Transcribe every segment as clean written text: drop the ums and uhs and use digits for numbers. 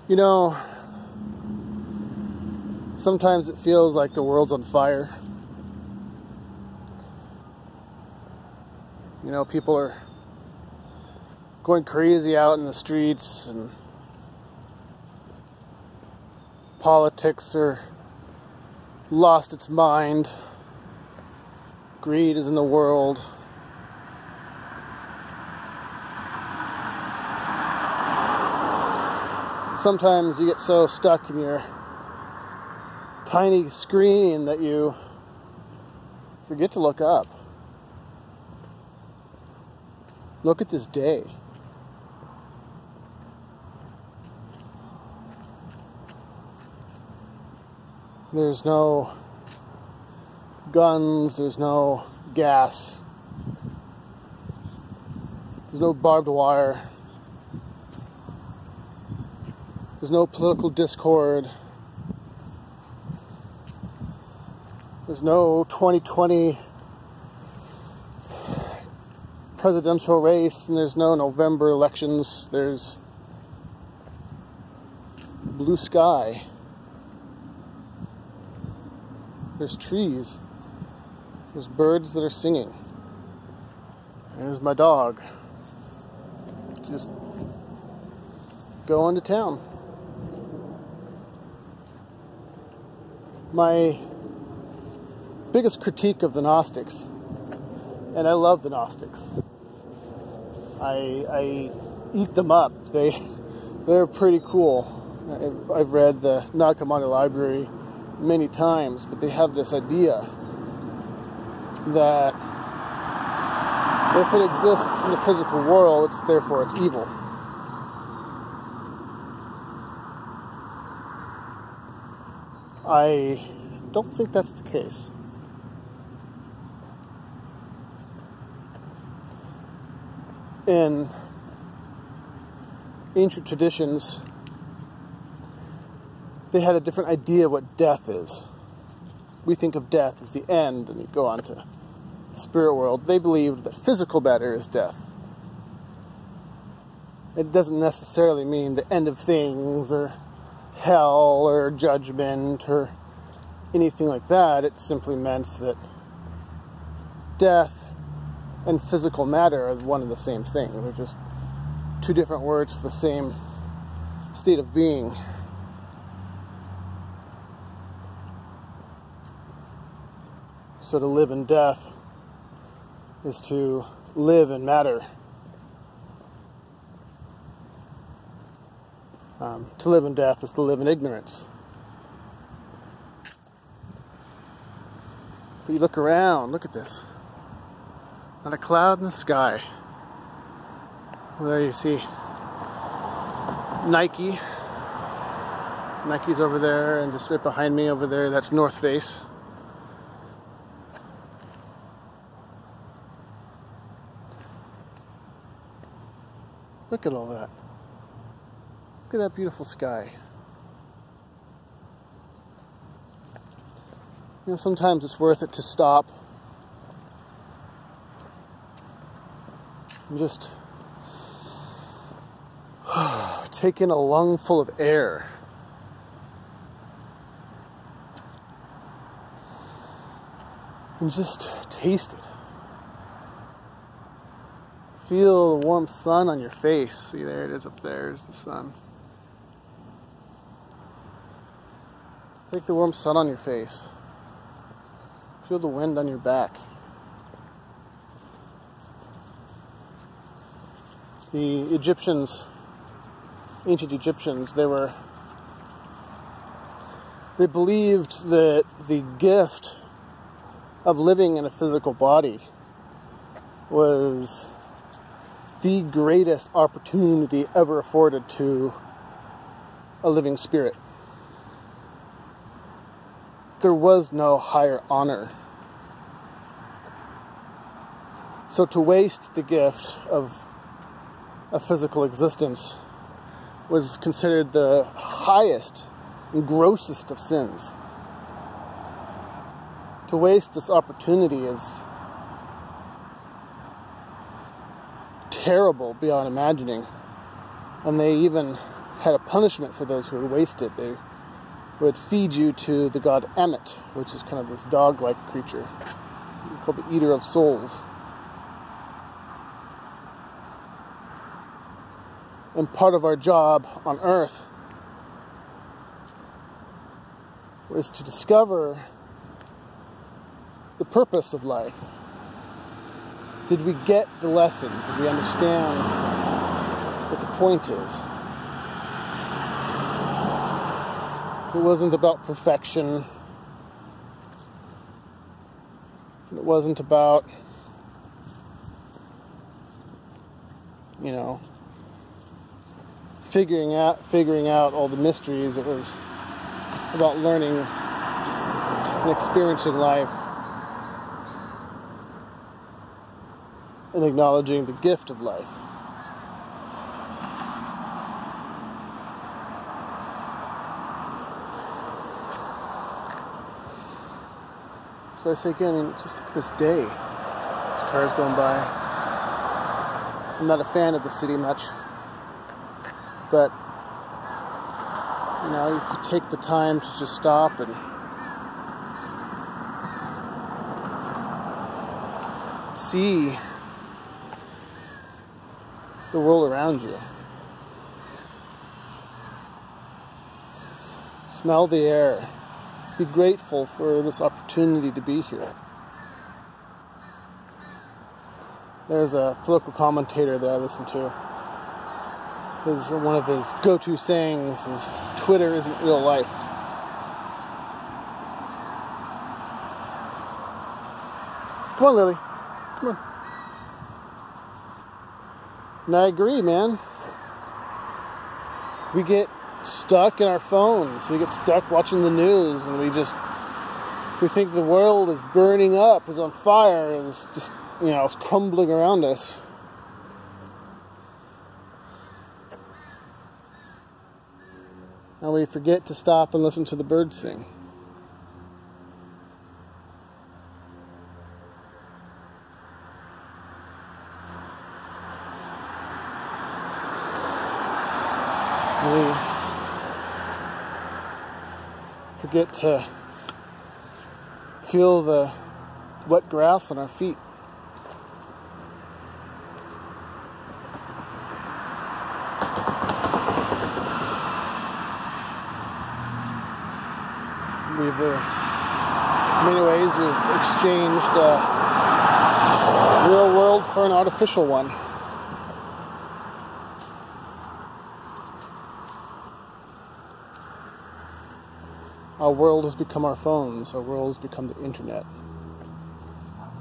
You know, sometimes it feels like the world's on fire. You know, people are going crazy out in the streets, and politics are lost its mind. Greed is in the world. Sometimes you get so stuck in your tiny screen that you forget to look up. Look at this day. There's no guns, there's no gas, there's no barbed wire, there's no political discord, there's no 2020 presidential race, and there's no November elections. There's blue sky. There's trees. There's birds that are singing. And there's my dog. Just going to town. My biggest critique of the Gnostics, and I love the Gnostics, I eat them up. They're pretty cool. I've read the Nag Hammadi library many times, but they have this idea that if it exists in the physical world, therefore it's evil. I don't think that's the case. In ancient traditions, they had a different idea of what death is. We think of death as the end, and you go on to the spirit world. They believed that physical matter is death. It doesn't necessarily mean the end of things, or hell, or judgment, or anything like that. It simply meant that death and physical matter are one and the same thing. They're just two different words for the same state of being. So to live in death is to live in matter. To live in death is to live in ignorance. But you look around, look at this. Not a cloud in the sky. Well, there you see Nike. Nike's over there, and just right behind me over there, that's North Face. Look at all that. Look at that beautiful sky. You know, sometimes it's worth it to stop and just take in a lungful of air. And just taste it. Feel the warm sun on your face. See, there it is up there, is the sun. Take the warm sun on your face. Feel the wind on your back. The Egyptians, ancient Egyptians, they believed that the gift of living in a physical body was the greatest opportunity ever afforded to a living spirit. There was no higher honor. So to waste the gift of a physical existence was considered the highest and grossest of sins. To waste this opportunity is terrible beyond imagining. And they even had a punishment for those who would waste it. They would feed you to the god Emmet, which is kind of this dog-like creature called the Eater of Souls. And part of our job on Earth was to discover the purpose of life. Did we get the lesson? Did we understand what the point is? It wasn't about perfection. It wasn't about, figuring out all the mysteries. It was about learning and experiencing life and acknowledging the gift of life. So I say again, just look at this day. There's cars going by. I'm not a fan of the city much, but if you take the time to just stop and see the world around you, smell the air, be grateful for this opportunity to be here. There's a political commentator that I listen to. One of his go-to sayings is, "Twitter isn't real life." Come on, Lily. Come on. And I agree, man. We get stuck in our phones. We get stuck watching the news, and we think the world is burning up, is on fire, is just, it's crumbling around us. And we forget to stop and listen to the birds sing. We forget to feel the wet grass on our feet. In many ways, we've exchanged a real world for an artificial one. Our world has become our phones. Our world has become the internet.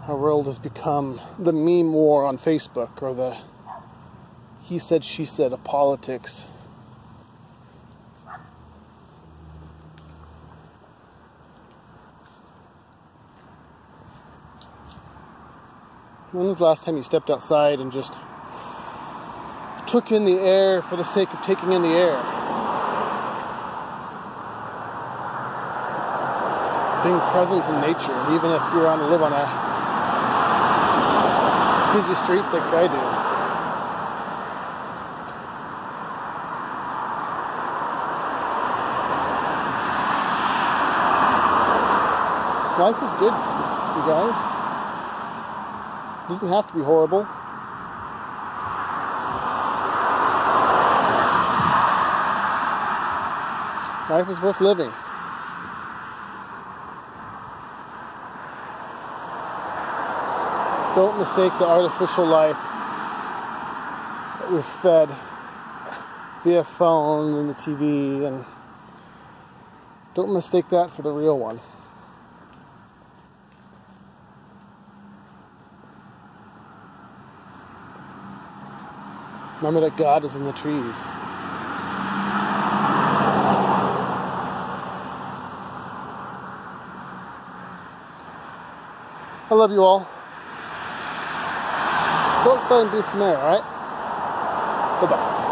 Our world has become the meme war on Facebook, or the he said, she said of politics. When was the last time you stepped outside and just took in the air for the sake of taking in the air? Being present in nature, even if you live on a busy street like I do. Life is good, you guys. It doesn't have to be horrible. Life is worth living. Don't mistake the artificial life that we're fed via phone and the TV, and don't mistake that for the real one. Remember that God is in the trees. I love you all. Go outside and breathe some air, alright? Bye-bye.